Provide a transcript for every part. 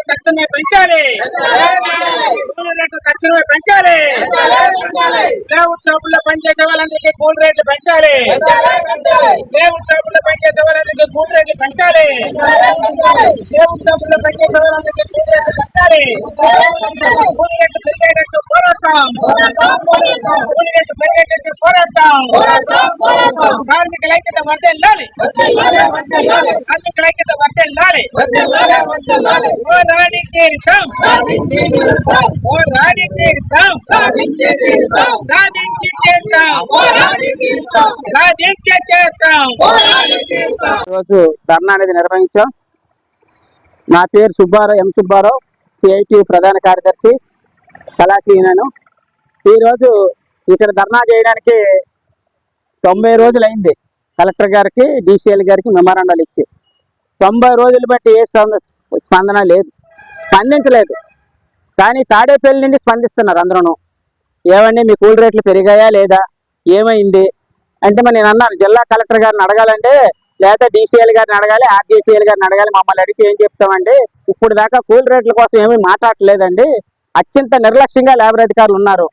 తక్షణమే పెంచాలి, తక్షణమే పెంచాలి. లేఅవుట్ షాపుల్లో పనిచేసే వాళ్ళందరికీ కూల్ రేట్లు పెంచాలి, లేఅవుట్ షాపుల్లో పనిచేసే వాళ్ళందరికీ కూల్ రేట్లు పెంచాలి, లేఅవుట్ షాపుల్లో పనిచేసే వాళ్ళందరికీ కూల్ రేట్లు పెంచాలి. కూల్ రేట్లు పెరిగేటట్టు పోరాటం, కూల్ రేట్లు పెరిగేటట్టు పోరాటం. కార్మికుల ఐక్యత వర్ధిల్లాలి, కార్మికుల ఐక్యత వర్ధిల్లాలి. ఓ రాణి తీర్థం, ఓ రాణి తీర్థం, సాధించి తీర్థం, సాధించి తీర్థం. ఈరోజు ధర్నా అనేది నిర్వహించాం. నా పేరు సుబ్బారావు, ఎం సుబ్బారావు, సిఐటి ప్రధాన కార్యదర్శి, కళాశ్రీనాను. ఈరోజు ఇక్కడ ధర్నా చేయడానికి 90 రోజులు అయింది. కలెక్టర్ గారికి, డిసిఎల్ గారికి మెమరాండాలు ఇచ్చి 90 రోజులు బట్టి ఏ స్పందన లేదు, స్పందించలేదు. కానీ తాడేపల్లి నుండి స్పందిస్తున్నారు అందరూ. ఏమండి మీ కూల్ రేట్లు పెరిగాయా లేదా, ఏమైంది అంటే మరి నేను అన్నాను జిల్లా కలెక్టర్ గారిని అడగాలంటే లేదా డిసిఎల్ గారిని అడగాలి, ఆర్జేసీఎల్ గారిని అడగాలి. మమ్మల్ని అడిగితే ఏం చెప్తామండి, ఇప్పుడు దాకా కూల్ రేట్ల కోసం ఏమీ మాట్లాడలేదండి. అత్యంత నిర్లక్ష్యంగా లేబర్ అధికారులు ఉన్నారు.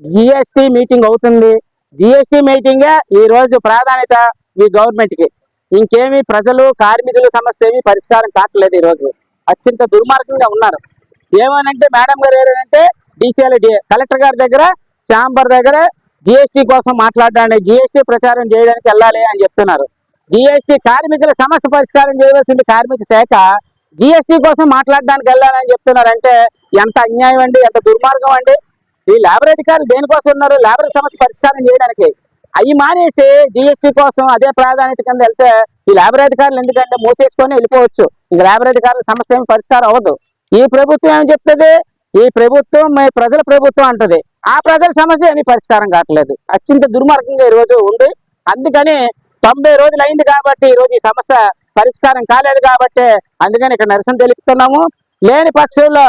జిఎస్టీ మీటింగ్ అవుతుంది, జిఎస్టీ మీటింగే ఈ రోజు ప్రాధాన్యత ఈ గవర్నమెంట్కి. ఇంకేమీ ప్రజలు కార్మికుల సమస్య ఏమీ పరిష్కారం కావట్లేదు. ఈరోజు అత్యంత దుర్మార్గంగా ఉన్నారు. ఏమనంటే మేడం గారు ఏమంటే డిసిఎల్ కలెక్టర్ గారి దగ్గర, ఛాంబర్ దగ్గర జిఎస్టీ కోసం మాట్లాడడానికి, జిఎస్టీ ప్రచారం చేయడానికి వెళ్ళాలి అని చెప్తున్నారు. జిఎస్టీ కార్మికుల సమస్య పరిష్కారం చేయవలసింది కార్మిక శాఖ, జిఎస్టీ కోసం మాట్లాడడానికి వెళ్ళాలని చెప్తున్నారు. అంటే ఎంత అన్యాయం అండి, ఎంత దుర్మార్గం అండి. ఈ లేబర్ అధికారులు దేనికోసం ఉన్నారు, లేబర్ సమస్య పరిష్కారం చేయడానికి. అవి మానేసి జిఎస్టీ కోసం అదే ప్రాధాన్యత కింద వెళ్తే ఈ లేబర్ అధికారులు ఎందుకంటే మూసేసుకొని వెళ్ళిపోవచ్చు. ఇంక లేబర్ అధికారుల సమస్య ఏమి పరిష్కారం అవ్వదు. ఈ ప్రభుత్వం ఏమి చెప్తుంది, ఈ ప్రభుత్వం ప్రజల ప్రభుత్వం అంటది, ఆ ప్రజల సమస్య ఏమీ పరిష్కారం కావట్లేదు. అత్యంత దుర్మార్గంగా ఈరోజు ఉంది. అందుకని 90 రోజులు అయింది కాబట్టి ఈరోజు ఈ సమస్య పరిష్కారం కాలేదు కాబట్టి అందుకని ఇక్కడ నిరసన తెలుపుతున్నాము. లేని పక్షంలో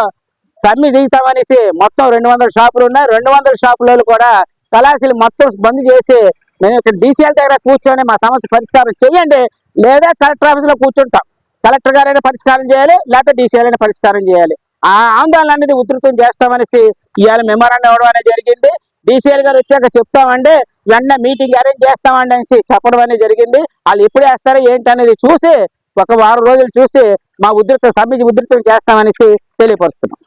సమ్మె దిగుతామనేసి మొత్తం 200 షాపులు ఉన్నాయి. 200 షాపులలో కూడా కళాశాలలు మొత్తం బంద్ చేసి మేము ఇక్కడ డిసిఎల్ దగ్గర కూర్చొని మా సమస్య పరిష్కారం చేయండి, లేదా కలెక్టర్ ఆఫీస్లో కూర్చుంటాం. కలెక్టర్ గారైనా పరిష్కారం చేయాలి, లేకపోతే డిసిఎల్ అయినా పరిష్కారం చేయాలి. ఆ ఆందోళన అనేది ఉధృతం చేస్తామనేసి ఇవాళ మెమోరాండం ఇవ్వడం అనేది జరిగింది. డిసిఎల్ గారు వచ్చాక చెప్తామండి, వెంటనే మీటింగ్ అరేంజ్ చేస్తామండి అనేసి చెప్పడం అనేది జరిగింది. వాళ్ళు ఎప్పుడు వేస్తారో ఏంటి అనేది చూసి 1 వారం రోజులు చూసి మా సమ్మె ఉధృతం చేస్తామనేసి తెలియపరుస్తున్నాం.